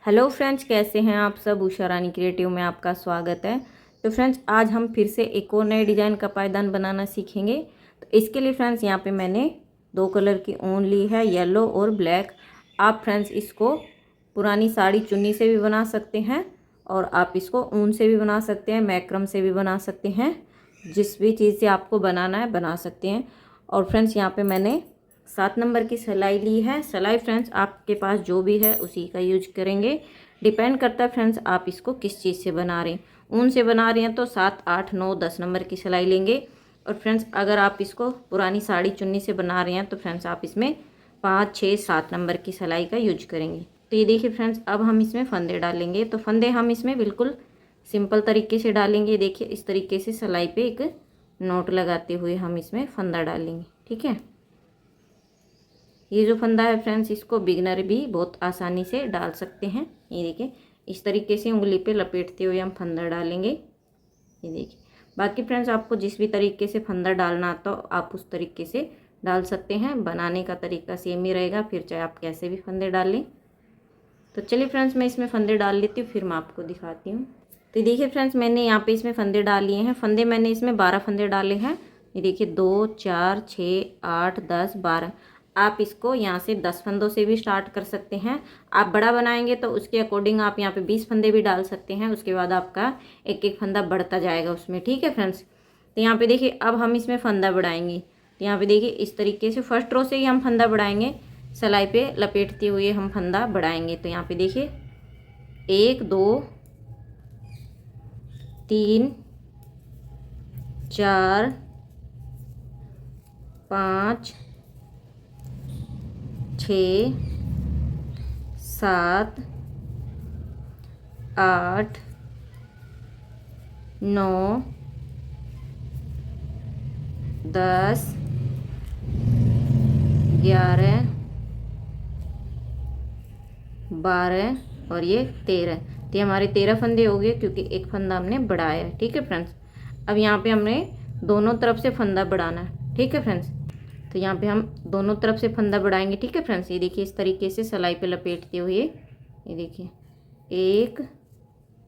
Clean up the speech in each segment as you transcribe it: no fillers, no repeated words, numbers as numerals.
Hello friends, कैसे हैं आप सब। उषा रानी क्रिएटिव में आपका स्वागत है। तो फ्रेंड्स, आज हम फिर से एक और नए डिज़ाइन का पायदान बनाना सीखेंगे। तो इसके लिए फ्रेंड्स यहाँ पे मैंने दो कलर की ऊन ली है, येलो और ब्लैक। आप फ्रेंड्स इसको पुरानी साड़ी चुन्नी से भी बना सकते हैं और आप इसको ऊन से भी बना सकते हैं, मैक्रम से भी बना सकते हैं। जिस भी चीज़ से आपको बनाना है बना सकते हैं। और फ्रेंड्स यहाँ पे मैंने 7 नंबर की सिलाई ली है। सिलाई फ्रेंड्स आपके पास जो भी है उसी का यूज करेंगे। डिपेंड करता है फ्रेंड्स आप इसको किस चीज़ से बना रहे हैं। ऊन से बना रहे हैं तो 7, 8, 9, 10 नंबर की सिलाई लेंगे। और फ्रेंड्स अगर आप इसको पुरानी साड़ी चुन्नी से बना रहे हैं तो फ्रेंड्स आप इसमें 5, 6, 7 नंबर की सिलाई का यूज करेंगे। तो ये देखिए फ्रेंड्स, अब हम इसमें फंदे डालेंगे। तो फंदे हम इसमें बिल्कुल सिंपल तरीके से डालेंगे। देखिए इस तरीके से सिलाई पे एक नोट लगाते हुए हम इसमें फंदा डालेंगे। ठीक है, ये जो फंदा है फ्रेंड्स इसको बिगनर भी बहुत आसानी से डाल सकते हैं। ये देखिए इस तरीके से उंगली पे लपेटते हुए हम फंदा डालेंगे। ये देखिए, बाकी फ्रेंड्स आपको जिस भी तरीके से फंदा डालना आता हो आप उस तरीके से डाल सकते हैं। बनाने का तरीका सेम ही रहेगा, फिर चाहे आप कैसे भी फंदे डाल लें। तो चलिए फ्रेंड्स, मैं इसमें फंदे डाल लेती हूँ, फिर मैं आपको दिखाती हूँ। तो देखिए फ्रेंड्स, मैंने यहाँ पे इसमें फंदे डाल लिए हैं। फंदे मैंने इसमें 12 फंदे डाले हैं। ये देखिए 2, 4, 6, 8, 10, 12। आप इसको यहाँ से 10 फंदों से भी स्टार्ट कर सकते हैं। आप बड़ा बनाएंगे तो उसके अकॉर्डिंग आप यहाँ पे 20 फंदे भी डाल सकते हैं। उसके बाद आपका एक एक फंदा बढ़ता जाएगा उसमें। ठीक है फ्रेंड्स, तो यहाँ पे देखिए अब हम इसमें फंदा बढ़ाएंगे। तो यहाँ पे देखिए इस तरीके से फर्स्ट रो से ही हम फंदा बढ़ाएंगे। सिलाई पे लपेटते हुए हम फंदा बढ़ाएंगे। तो यहाँ पे देखिए 1, 2, 3, 4, 5, 6, 7, 8, 9, 10, 11, 12 और ये 13। तो ये हमारे 13 फंदे हो गए क्योंकि एक फंदा हमने बढ़ाया है। ठीक है फ्रेंड्स, अब यहाँ पे हमने दोनों तरफ से फंदा बढ़ाना है। ठीक है फ्रेंड्स, तो यहाँ पे हम दोनों तरफ से फंदा बढ़ाएंगे। ठीक है फ्रेंड्स, ये देखिए इस तरीके से सिलाई पे लपेटते हुए ये देखिए ये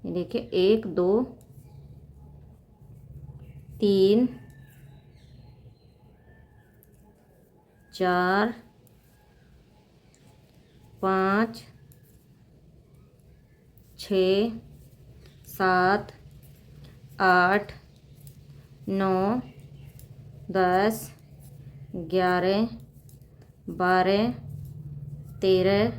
देखिए 1, 2, 3, 4, 5, 6, 7, 8, 9, 10, 11, 12, 13,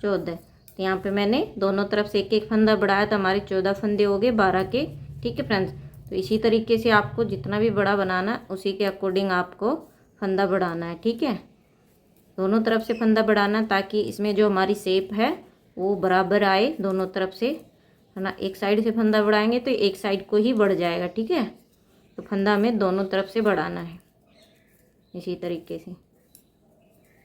14। तो यहाँ पे मैंने दोनों तरफ से एक एक फंदा बढ़ाया तो हमारे 14 फंदे हो गए 12 के। ठीक है फ्रेंड्स, तो इसी तरीके से आपको जितना भी बड़ा बनाना है उसी के अकॉर्डिंग आपको फंदा बढ़ाना है। ठीक है, दोनों तरफ से फंदा बढ़ाना ताकि इसमें जो हमारी शेप है वो बराबर आए दोनों तरफ से, है ना। एक साइड से फंदा बढ़ाएंगे तो एक साइड को ही बढ़ जाएगा। ठीक है, तो फंदा हमें दोनों तरफ से बढ़ाना है इसी तरीके से।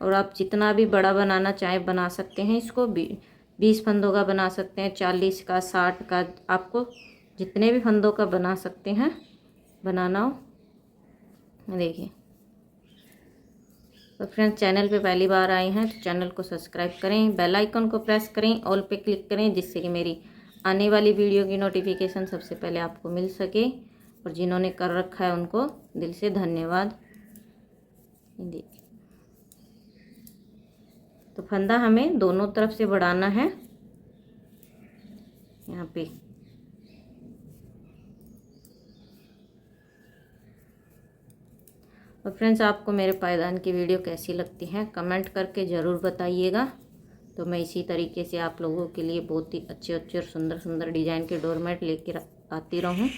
और आप जितना भी बड़ा बनाना चाहे बना सकते हैं। इसको 20 फंदों का बना सकते हैं, 40 का, 60 का, आपको जितने भी फंदों का बना सकते हैं बनाना हो। देखिए, तो फ्रेंड्स चैनल पे पहली बार आए हैं तो चैनल को सब्सक्राइब करें, बेल आइकन को प्रेस करें, ऑल पे क्लिक करें जिससे कि मेरी आने वाली वीडियो की नोटिफिकेशन सबसे पहले आपको मिल सके। और जिन्होंने कर रखा है उनको दिल से धन्यवाद। देखिए, तो फंदा हमें दोनों तरफ से बढ़ाना है यहाँ पे। और फ्रेंड्स आपको मेरे पायदान की वीडियो कैसी लगती है कमेंट करके ज़रूर बताइएगा। तो मैं इसी तरीके से आप लोगों के लिए बहुत ही अच्छे अच्छे और सुंदर सुंदर डिज़ाइन के डोरमेट लेकर आती रहूँ।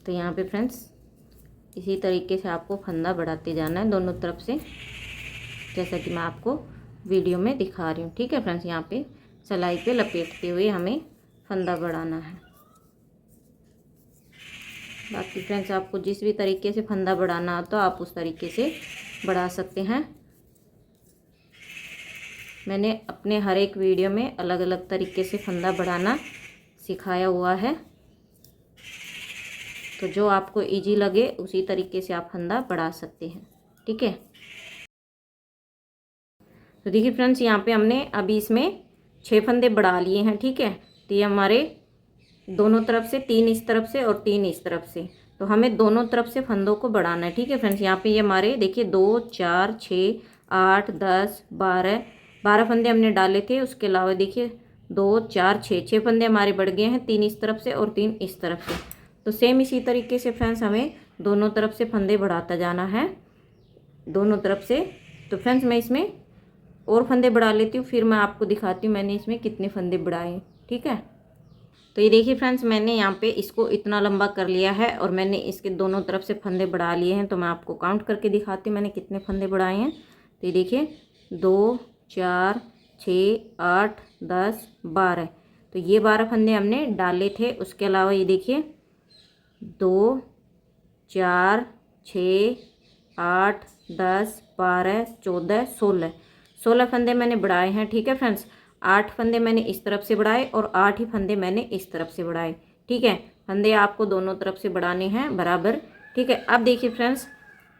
तो यहाँ पे फ्रेंड्स इसी तरीके से आपको फंदा बढ़ाते जाना है दोनों तरफ से, जैसा कि मैं आपको वीडियो में दिखा रही हूँ। ठीक है फ्रेंड्स, यहाँ पे सिलाई पे लपेटते हुए हमें फंदा बढ़ाना है। बाकी फ्रेंड्स आपको जिस भी तरीके से फंदा बढ़ाना हो तो आप उस तरीके से बढ़ा सकते हैं। मैंने अपने हर एक वीडियो में अलग अलग तरीके से फंदा बढ़ाना सिखाया हुआ है। तो जो आपको इजी लगे उसी तरीके से आप फंदा बढ़ा सकते हैं। ठीक है। तो देखिए फ्रेंड्स यहाँ पे हमने अभी इसमें 6 फंदे बढ़ा लिए हैं, ठीक है। तो ये हमारे दोनों तरफ से 3 इस तरफ से और 3 इस तरफ से, तो हमें दोनों तरफ से फंदों को बढ़ाना है, ठीक है फ्रेंड्स। यहाँ पे ये हमारे देखिए 2 4 6 8 10 12 फंदे हमने डाले थे। उसके अलावा देखिए 2 4 6 फंदे हमारे बढ़ गए हैं, 3 इस तरफ से और 3 इस तरफ से। तो सेम इसी तरीके से फ्रेंड्स हमें दोनों तरफ से फंदे बढ़ाता जाना है, दोनों तरफ से। तो फ्रेंड्स मैं इसमें और फंदे बढ़ा लेती हूँ, फिर मैं आपको दिखाती हूँ मैंने इसमें कितने फंदे बढ़ाए, ठीक है। तो ये देखिए फ्रेंड्स मैंने यहाँ पे इसको इतना लंबा कर लिया है और मैंने इसके दोनों तरफ से फंदे बढ़ा लिए हैं। तो मैं आपको काउंट करके दिखाती हूँ मैंने कितने फंदे बढ़ाए हैं। तो ये देखिए 2 4 6 8 10 12, तो ये 12 फंदे हमने डाले थे। उसके अलावा ये देखिए 2 4 6 8 10 12 14 16 फंदे मैंने बढ़ाए हैं, ठीक है फ्रेंड्स। 8 फंदे मैंने इस तरफ से बढ़ाए और 8 ही फंदे मैंने इस तरफ से बढ़ाए, ठीक है। फंदे आपको दोनों तरफ से बढ़ाने हैं बराबर, ठीक है। अब देखिए फ्रेंड्स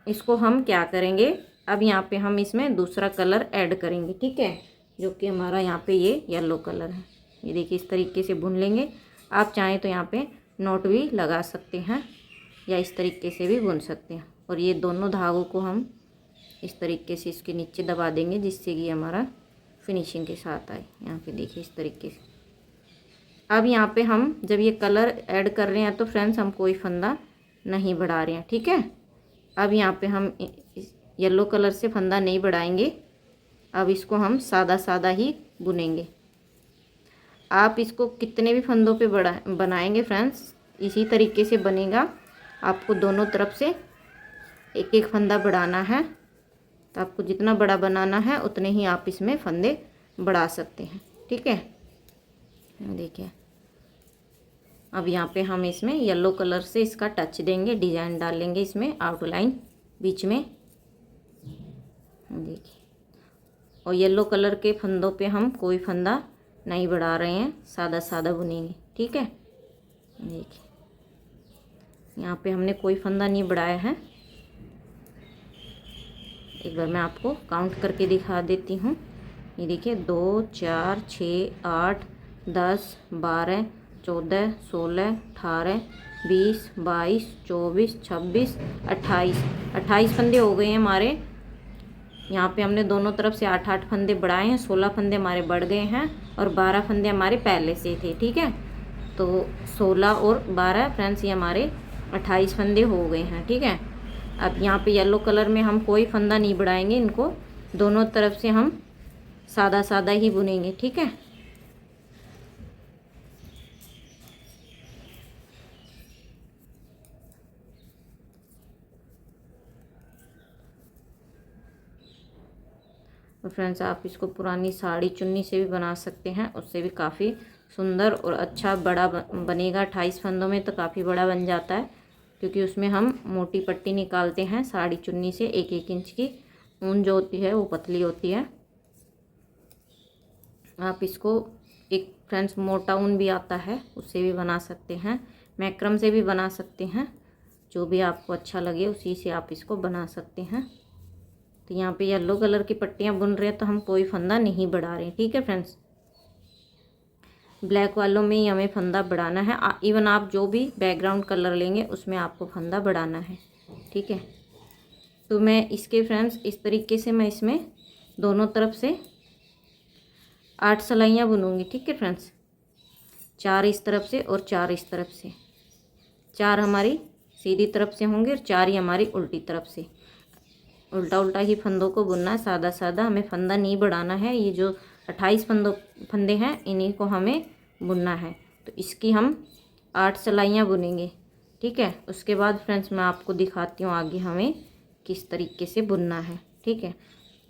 इसको हम क्या करेंगे, अब यहाँ पे हम इसमें दूसरा कलर ऐड करेंगे, ठीक है, जो कि हमारा यहाँ पे ये येलो कलर है। ये देखिए इस तरीके से बुन लेंगे। आप चाहें तो यहाँ पे नोट भी लगा सकते हैं या इस तरीके से भी बुन सकते हैं। और ये दोनों धागों को हम इस तरीके से इसके नीचे दबा देंगे जिससे कि हमारा फिनिशिंग के साथ आए। यहाँ पे देखिए इस तरीके से। अब यहाँ पे हम जब ये कलर ऐड कर रहे हैं तो फ्रेंड्स हम कोई फंदा नहीं बढ़ा रहे हैं, ठीक है। अब यहाँ पे हम येलो कलर से फंदा नहीं बढ़ाएंगे, अब इसको हम सादा सादा ही बुनेंगे। आप इसको कितने भी फंदों पे बनाएंगे फ्रेंड्स इसी तरीके से बनेगा। आपको दोनों तरफ से एक एक फंदा बढ़ाना है, तो आपको जितना बड़ा बनाना है उतने ही आप इसमें फंदे बढ़ा सकते हैं, ठीक है। देखिए अब यहाँ पे हम इसमें येलो कलर से इसका टच देंगे, डिजाइन डालेंगे इसमें आउटलाइन बीच में, देखिए। और येलो कलर के फंदों पे हम कोई फंदा नहीं बढ़ा रहे हैं, सादा सादा बुनेंगे, ठीक है। देखिए यहाँ पे हमने कोई फंदा नहीं बढ़ाया है। एक बार मैं आपको काउंट करके दिखा देती हूँ। ये देखिए 2 4 6 8 10 12 14 16 18 20 22 24 26 28 फंदे हो गए हैं हमारे। यहाँ पे हमने दोनों तरफ से 8 फंदे बढ़ाए हैं, 16 फंदे हमारे बढ़ गए हैं और 12 फंदे हमारे पहले से थे, ठीक है। तो 16 और 12 फ्रेंड्स ये हमारे 28 फंदे हो गए हैं, ठीक है। अब यहाँ पे येलो कलर में हम कोई फंदा नहीं बढ़ाएंगे, इनको दोनों तरफ से हम सादा सादा ही बुनेंगे, ठीक है। और फ्रेंड्स आप इसको पुरानी साड़ी चुन्नी से भी बना सकते हैं, उससे भी काफ़ी सुंदर और अच्छा बड़ा बनेगा। 28 फंदों में तो काफ़ी बड़ा बन जाता है, क्योंकि उसमें हम मोटी पट्टी निकालते हैं साड़ी चुन्नी से। 1-1 इंच की ऊन जो होती है वो पतली होती है। आप इसको एक फ्रेंड्स मोटा ऊन भी आता है उससे भी बना सकते हैं, मैक्रम से भी बना सकते हैं, जो भी आपको अच्छा लगे उसी से आप इसको बना सकते हैं। तो यहाँ पे येलो कलर की पट्टियाँ बुन रहे हैं तो हम कोई फंदा नहीं बढ़ा रहे हैं, ठीक है फ्रेंड्स। ब्लैक वालों में ही हमें फंदा बढ़ाना है। इवन आप जो भी बैकग्राउंड कलर लेंगे उसमें आपको फंदा बढ़ाना है, ठीक है। तो मैं इसके फ्रेंड्स इस तरीके से मैं इसमें दोनों तरफ से 8 सिलाइयाँ बुनूंगी, ठीक है फ्रेंड्स। 4 इस तरफ से और 4 इस तरफ से, 4 हमारी सीधी तरफ से होंगे और 4 ही हमारी उल्टी तरफ से। उल्टा उल्टा ही फंदों को बुनना है, सादा सादा, हमें फंदा नहीं बढ़ाना है। ये जो 28 फंदे हैं इन्हीं को हमें बुनना है। तो इसकी हम 8 सिलाइयाँ बुनेंगे, ठीक है। उसके बाद फ्रेंड्स मैं आपको दिखाती हूँ आगे हमें किस तरीके से बुनना है, ठीक है।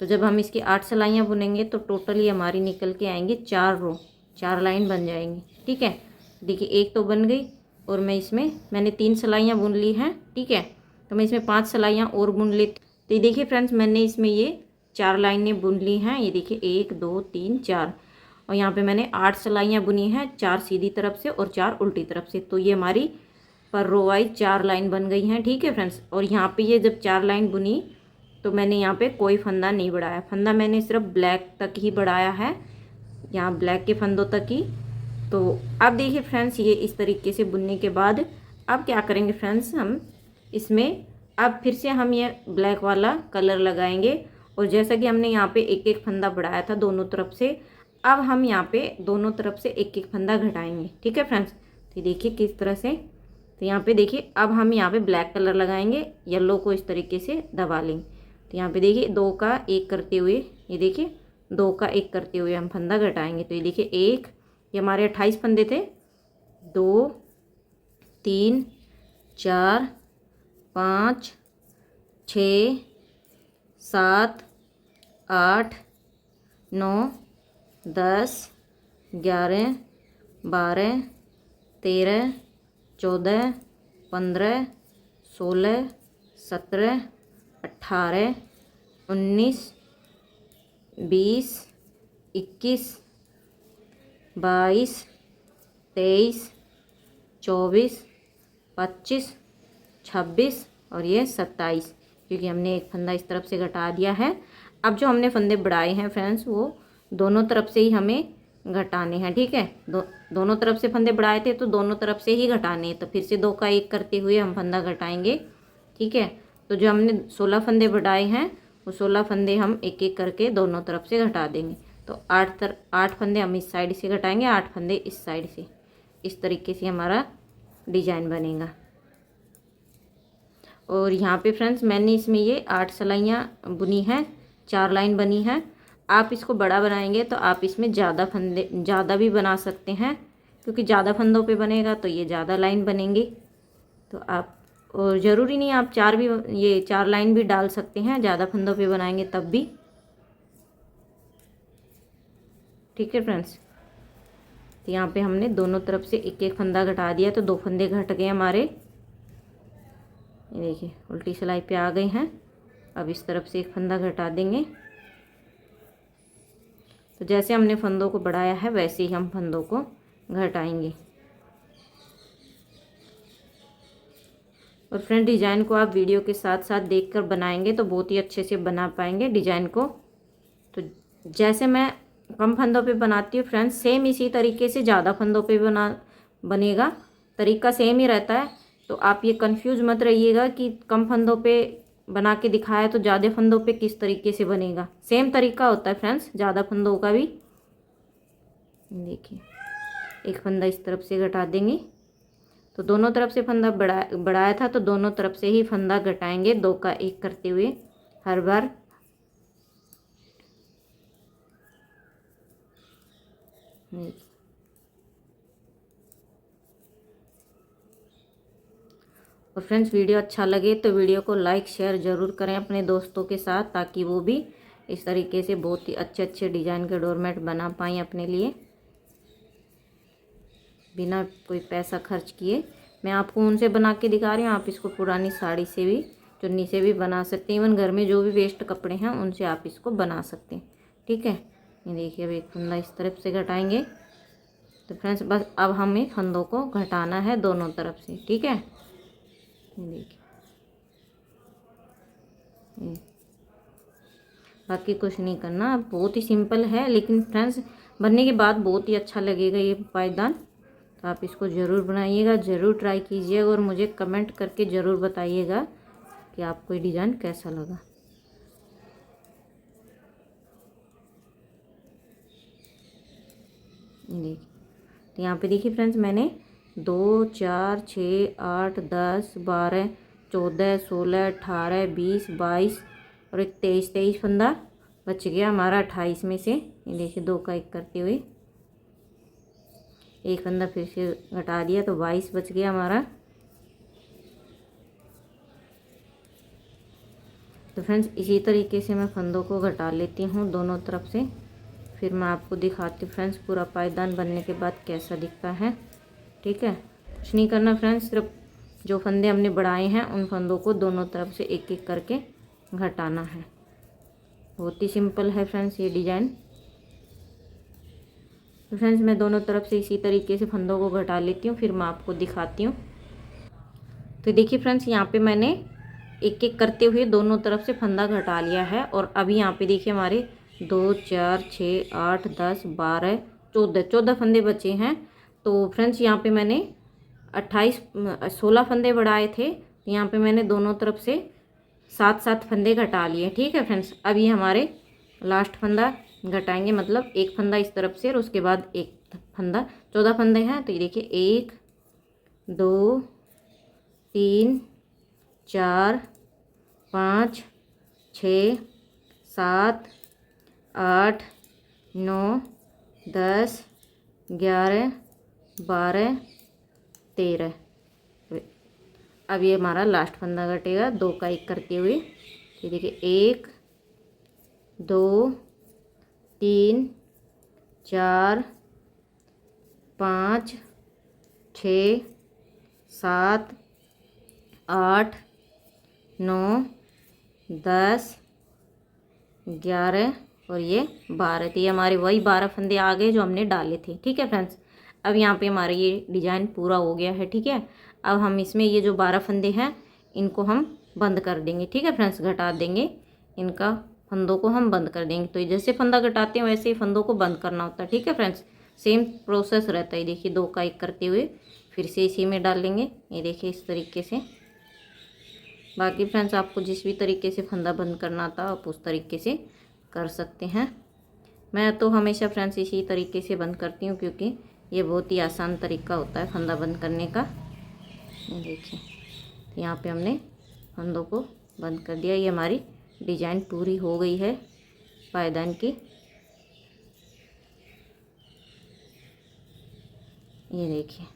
तो जब हम इसकी 8 सिलाइयाँ बुनेंगे तो टोटली हमारी निकल के आएंगी 4 रो, 4 लाइन बन जाएंगी, ठीक है। देखिए एक तो बन गई और मैंने 3 सिलाइयाँ बुन ली हैं, ठीक है। तो मैं इसमें 5 सिलाइयाँ और बुन लेती। तो ये देखिए फ्रेंड्स मैंने इसमें ये 4 लाइनें बुन ली हैं। ये देखिए 1 2 3 4, और यहाँ पे मैंने 8 सिलाइयाँ बुनी हैं, 4 सीधी तरफ से और 4 उल्टी तरफ से। तो ये हमारी पर रो वाइज 4 लाइन बन गई हैं, ठीक है फ्रेंड्स। और यहाँ पे ये जब 4 लाइन बुनी तो मैंने यहाँ पे कोई फंदा नहीं बढ़ाया। फंदा मैंने सिर्फ ब्लैक तक ही बढ़ाया है, यहाँ ब्लैक के फंदों तक ही। तो अब देखिए फ्रेंड्स, ये इस तरीके से बुनने के बाद अब क्या करेंगे फ्रेंड्स, हम इसमें अब फिर से हम ये ब्लैक वाला कलर लगाएंगे। और जैसा कि हमने यहाँ पे एक एक फंदा बढ़ाया था दोनों तरफ से, अब हम यहाँ पे दोनों तरफ से एक एक फंदा घटाएंगे। ठीक है फ्रेंड्स, तो देखिए किस तरह से। तो यहाँ पे देखिए अब हम यहाँ पे ब्लैक कलर लगाएंगे, येलो को इस तरीके से दबा लेंगे। तो यहाँ पे देखिए 2 का 1 करते हुए, ये देखिए 2 का 1 करते हुए हम फंदा घटाएंगे। तो ये देखिए 1, ये हमारे 28 फंदे थे, 2 3 4 5 6 7 8 9 10 11 12 13 14 15 16 17 18 19 20 21 22 23 24 25 26 और ये 27, क्योंकि हमने एक फंदा इस तरफ से घटा दिया है। अब जो हमने फंदे बढ़ाए हैं फ्रेंड्स, वो दोनों तरफ से ही हमें घटाने हैं। ठीक है, दोनों तरफ से फंदे बढ़ाए थे तो दोनों तरफ से ही घटाने हैं। तो फिर से 2 का 1 करते हुए हम फंदा घटाएंगे। ठीक है, तो जो हमने 16 फंदे बढ़ाए हैं वो 16 फंदे हम एक एक करके दोनों तरफ से घटा देंगे। तो 8 फंदे हम इस साइड से घटाएंगे, 8 फंदे इस साइड से। इस तरीके से हमारा डिजाइन बनेगा। और यहाँ पे फ्रेंड्स मैंने इसमें ये 8 सिलाइयाँ बुनी हैं, 4 लाइन बनी है। आप इसको बड़ा बनाएंगे तो आप इसमें ज़्यादा फंदे ज़्यादा भी बना सकते हैं, क्योंकि ज़्यादा फंदों पे बनेगा तो ये ज़्यादा लाइन बनेंगी। तो आप, और ज़रूरी नहीं आप 4 भी, ये 4 लाइन भी डाल सकते हैं ज़्यादा फंदों पे बनाएंगे तब भी। ठीक है फ्रेंड्स, तो यहाँ पे हमने दोनों तरफ से एक एक फंदा घटा दिया, तो 2 फंदे घट गए हमारे। ये देखिए उल्टी सिलाई पे आ गए हैं। अब इस तरफ से एक फंदा घटा देंगे। तो जैसे हमने फंदों को बढ़ाया है वैसे ही हम फंदों को घटाएंगे। और फ्रेंड, डिजाइन को आप वीडियो के साथ साथ देखकर बनाएंगे तो बहुत ही अच्छे से बना पाएंगे डिजाइन को। तो जैसे मैं कम फंदों पे बनाती हूँ फ्रेंड्स, सेम इसी तरीके से ज़्यादा फंदों पे बनेगा। तरीका सेम ही रहता है। तो आप ये कंफ्यूज मत रहिएगा कि कम फंदों पे बना के दिखाया तो ज़्यादा फंदों पे किस तरीके से बनेगा। सेम तरीका होता है फ्रेंड्स ज़्यादा फंदों का भी। देखिए एक फंदा इस तरफ से घटा देंगे। तो दोनों तरफ से फंदा बढ़ाया था तो दोनों तरफ से ही फंदा घटाएंगे, 2 का 1 करते हुए हर बार। और फ्रेंड्स, वीडियो अच्छा लगे तो वीडियो को लाइक शेयर ज़रूर करें अपने दोस्तों के साथ, ताकि वो भी इस तरीके से बहुत ही अच्छे अच्छे डिज़ाइन के डोरमेट बना पाएँ अपने लिए बिना कोई पैसा खर्च किए। मैं आपको उनसे बना के दिखा रही हूँ, आप इसको पुरानी साड़ी से भी, चुन्नी से भी बना सकते हैं। इवन घर में जो भी वेस्ट कपड़े हैं उनसे आप इसको बना सकते हैं। ठीक है, ये देखिए अब एक फंदा इस तरफ से घटाएंगे। तो फ्रेंड्स बस अब हमें फंदों को घटाना है दोनों तरफ से। ठीक है, देखिए बाकी कुछ नहीं करना, बहुत ही सिंपल है, लेकिन फ्रेंड्स बनने के बाद बहुत ही अच्छा लगेगा ये पायदान। तो आप इसको ज़रूर बनाइएगा, ज़रूर ट्राई कीजिएगा और मुझे कमेंट करके ज़रूर बताइएगा कि आपको ये डिज़ाइन कैसा लगा। देखिए, तो यहाँ पे देखिए फ्रेंड्स मैंने 2 4 6 8 10 12 14 16 18 20 22 और एक 23 फंदा बच गया हमारा 28 में से। ये देखिए 2 का 1 करते हुए एक फंदा फिर से घटा दिया तो 22 बच गया हमारा। तो फ्रेंड्स इसी तरीके से मैं फंदों को घटा लेती हूँ दोनों तरफ से, फिर मैं आपको दिखाती हूँ फ्रेंड्स पूरा पायदान बनने के बाद कैसा दिखता है। ठीक है, कुछ नहीं करना फ्रेंड्स, सिर्फ जो फंदे हमने बढ़ाए हैं उन फंदों को दोनों तरफ से एक एक करके घटाना है। बहुत ही सिंपल है फ्रेंड्स ये डिज़ाइन। तो फ्रेंड्स मैं दोनों तरफ से इसी तरीके से फंदों को घटा लेती हूँ, फिर मैं आपको दिखाती हूँ। तो देखिए फ्रेंड्स यहाँ पे मैंने एक एक करते हुए दोनों तरफ से फंदा घटा लिया है। और अभी यहाँ पे देखिए हमारे 2 4 6 8 10 12 14 फंदे बचे हैं। तो फ्रेंड्स यहाँ पे मैंने 16 फंदे बढ़ाए थे, तो यहाँ पे मैंने दोनों तरफ से 7 फंदे घटा लिए। ठीक है फ्रेंड्स, अभी हमारे लास्ट फंदा घटाएंगे, मतलब एक फंदा इस तरफ से और उसके बाद एक फंदा। 14 फंदे हैं, तो ये देखिए 1 2 3 4 5 6 7 8 9 10 11 12 13। अब ये हमारा लास्ट फंदा घटेगा 2 का 1 करते हुए। ये देखिए 1 2 3 4 5 6 7 8 9 10 11 और ये 12। तो ये हमारे वही 12 फंदे आ गए जो हमने डाले थे। ठीक है फ्रेंड्स, अब यहाँ पे हमारा ये डिजाइन पूरा हो गया है। ठीक है, अब हम इसमें ये जो 12 फंदे हैं इनको हम बंद कर देंगे। ठीक है फ्रेंड्स, घटा देंगे इनका, फंदों को हम बंद कर देंगे। तो जैसे फंदा घटाते हैं वैसे ही फंदों को बंद करना होता है। ठीक है फ्रेंड्स, सेम प्रोसेस रहता है। देखिए 2 का 1 करते हुए फिर से इसी में डाल लेंगे। ये देखिए इस तरीके से। बाकी फ्रेंड्स आपको जिस भी तरीके से फंदा बंद करना था आप उस तरीके से कर सकते हैं। मैं तो हमेशा फ्रेंड्स इसी तरीके से बंद करती हूँ, क्योंकि ये बहुत ही आसान तरीका होता है फंदा बंद करने का। देखिए यहाँ पे हमने फंदों को बंद कर दिया। ये हमारी डिजाइन पूरी हो गई है पायदान की। ये देखिए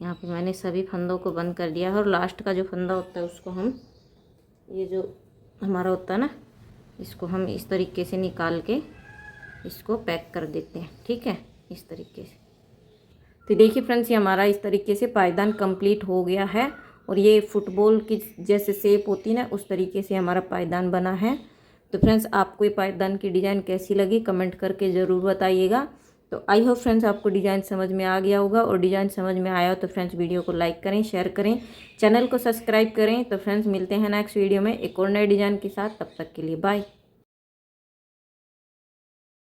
यहाँ पे मैंने सभी फंदों को बंद कर दिया है। और लास्ट का जो फंदा होता है उसको हम, ये जो हमारा होता है ना, इसको हम इस तरीके से निकाल के इसको पैक कर देते हैं। ठीक है, इस तरीके से। तो देखिए फ्रेंड्स, ये हमारा इस तरीके से पायदान कंप्लीट हो गया है। और ये फुटबॉल की जैसे शेप होती है ना, उस तरीके से हमारा पायदान बना है। तो फ्रेंड्स आपको ये पायदान की डिज़ाइन कैसी लगी कमेंट करके ज़रूर बताइएगा। तो आई होप फ्रेंड्स आपको डिज़ाइन समझ में आ गया होगा। और डिज़ाइन समझ में आया हो तो फ्रेंड्स वीडियो को लाइक करें, शेयर करें, चैनल को सब्सक्राइब करें। तो फ्रेंड्स मिलते हैं नेक्स्ट वीडियो में एक और नए डिज़ाइन के साथ। तब तक के लिए बाय।